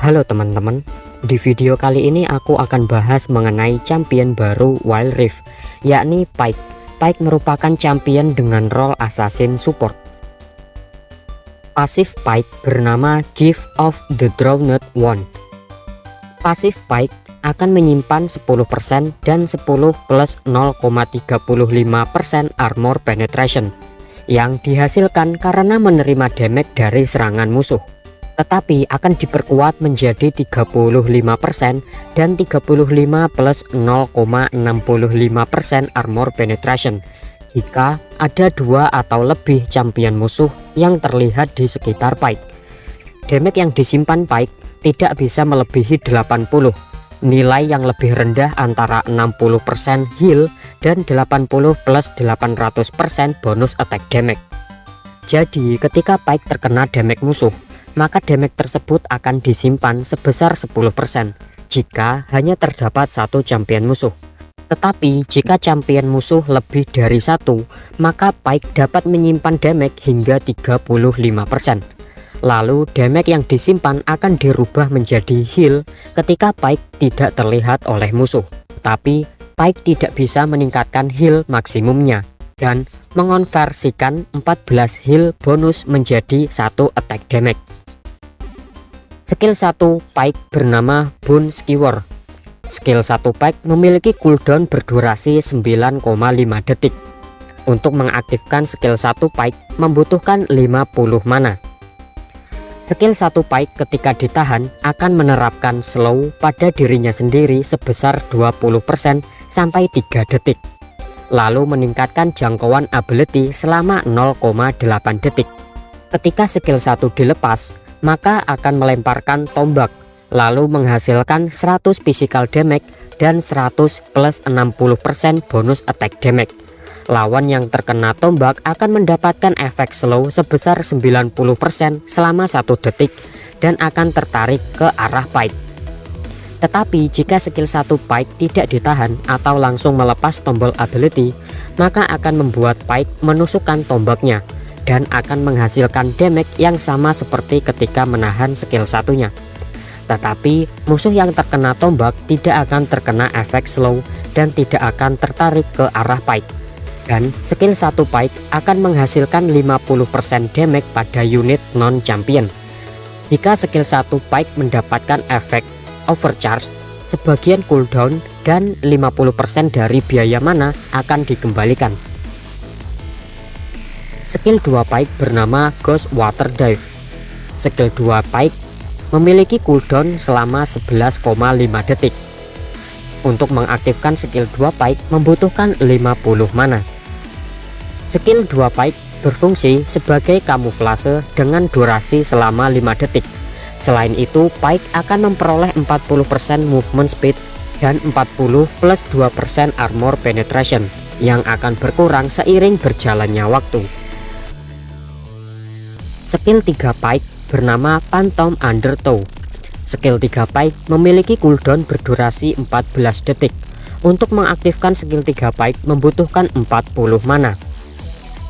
Halo teman-teman, di video kali ini aku akan bahas mengenai champion baru Wild Rift, yakni Pyke. Pyke merupakan champion dengan role assassin support. Pasif Pyke bernama Gift of the Drowned One. Pasif Pyke akan menyimpan 10% dan 10 plus 0,35% armor penetration yang dihasilkan karena menerima damage dari serangan musuh, tetapi akan diperkuat menjadi 35% dan 35 plus 0,65% armor penetration jika ada 2 atau lebih champion musuh yang terlihat di sekitar Pyke. Damage yang disimpan Pyke tidak bisa melebihi 80. Nilai yang lebih rendah antara 60% heal dan 80 plus 800% bonus attack damage. Jadi ketika Pyke terkena damage musuh, maka damage tersebut akan disimpan sebesar 10% jika hanya terdapat satu champion musuh. Tetapi jika champion musuh lebih dari satu, maka Pyke dapat menyimpan damage hingga 35%. Lalu damage yang disimpan akan dirubah menjadi heal ketika Pyke tidak terlihat oleh musuh. Tapi Pyke tidak bisa meningkatkan heal maksimumnya dan mengonversikan 14 heal bonus menjadi 1 attack damage. Skill 1 Pyke bernama Bone Skewer. Skill 1 Pyke memiliki cooldown berdurasi 9,5 detik. Untuk mengaktifkan skill 1 Pyke membutuhkan 50 mana. Skill 1 Pyke ketika ditahan akan menerapkan slow pada dirinya sendiri sebesar 20% sampai 3 detik. Lalu meningkatkan jangkauan ability selama 0,8 detik. Ketika skill 1 dilepas, maka akan melemparkan tombak, lalu menghasilkan 100 physical damage dan 100 plus 60% bonus attack damage. Lawan yang terkena tombak akan mendapatkan efek slow sebesar 90% selama 1 detik dan akan tertarik ke arah Pyke. Tetapi jika skill 1 Pyke tidak ditahan atau langsung melepas tombol ability, maka akan membuat Pyke menusukkan tombaknya dan akan menghasilkan damage yang sama seperti ketika menahan skill satunya. Tetapi musuh yang terkena tombak tidak akan terkena efek slow dan tidak akan tertarik ke arah Pyke. Dan skill 1 Pyke akan menghasilkan 50% damage pada unit non-champion. Jika skill 1 Pyke mendapatkan efek overcharge, sebagian cooldown dan 50% dari biaya mana akan dikembalikan. Skill 2 Pyke bernama Ghost Water Dive. Skill 2 Pyke memiliki cooldown selama 11,5 detik. Untuk mengaktifkan skill 2 Pyke membutuhkan 50 mana. Skill 2 Pyke berfungsi sebagai kamuflase dengan durasi selama 5 detik. Selain itu, Pyke akan memperoleh 40% movement speed dan 40 plus 2% armor penetration yang akan berkurang seiring berjalannya waktu. Skill 3 Pyke bernama Phantom Undertow. Skill 3 Pyke memiliki cooldown berdurasi 14 detik. Untuk mengaktifkan skill 3 Pyke membutuhkan 40 mana.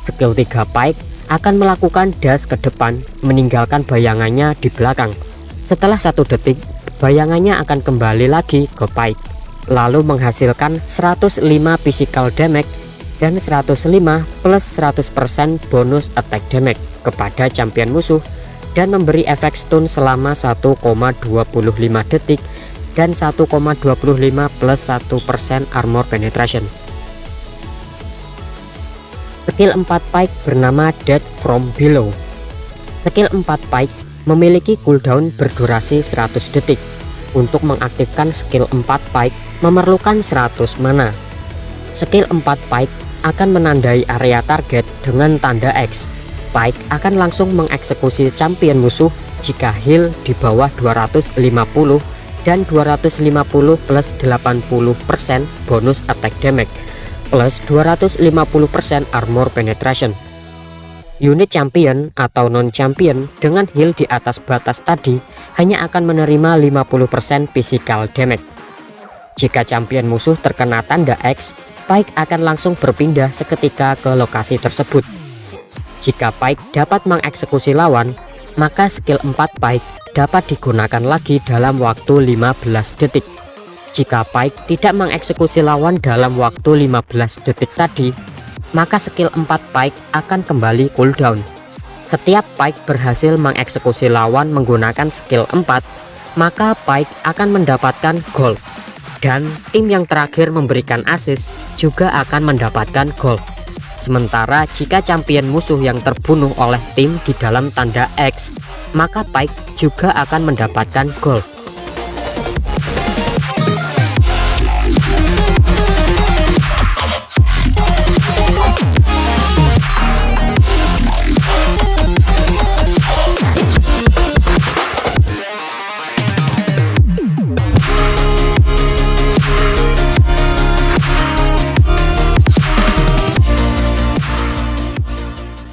Skill 3 Pyke akan melakukan dash ke depan, meninggalkan bayangannya di belakang. Setelah 1 detik, bayangannya akan kembali lagi ke Pyke, lalu menghasilkan 105 physical damage dan 105 plus 100% bonus attack damage kepada champion musuh dan memberi efek stun selama 1,25 detik dan 1,25 plus 1% armor penetration. Skill 4 Pyke bernama Death from Below. Skill 4 Pyke memiliki cooldown berdurasi 100 detik. Untuk mengaktifkan skill 4 Pyke memerlukan 100 mana. Skill 4 Pyke akan menandai area target dengan tanda X. Pyke akan langsung mengeksekusi champion musuh jika heal di bawah 250 dan 250 plus 80% bonus attack damage plus 250% armor penetration. Unit champion atau non-champion dengan heal di atas batas tadi hanya akan menerima 50% physical damage. Jika champion musuh terkena tanda X, Pyke akan langsung berpindah seketika ke lokasi tersebut. Jika Pyke dapat mengeksekusi lawan, maka skill 4 Pyke dapat digunakan lagi dalam waktu 15 detik. Jika Pike tidak mengeksekusi lawan dalam waktu 15 detik tadi, maka skill 4 Pike akan kembali cooldown. Setiap Pike berhasil mengeksekusi lawan menggunakan skill 4, maka Pike akan mendapatkan gold. Dan tim yang terakhir memberikan assist juga akan mendapatkan gold. Sementara jika champion musuh yang terbunuh oleh tim di dalam tanda X, maka Pike juga akan mendapatkan gold.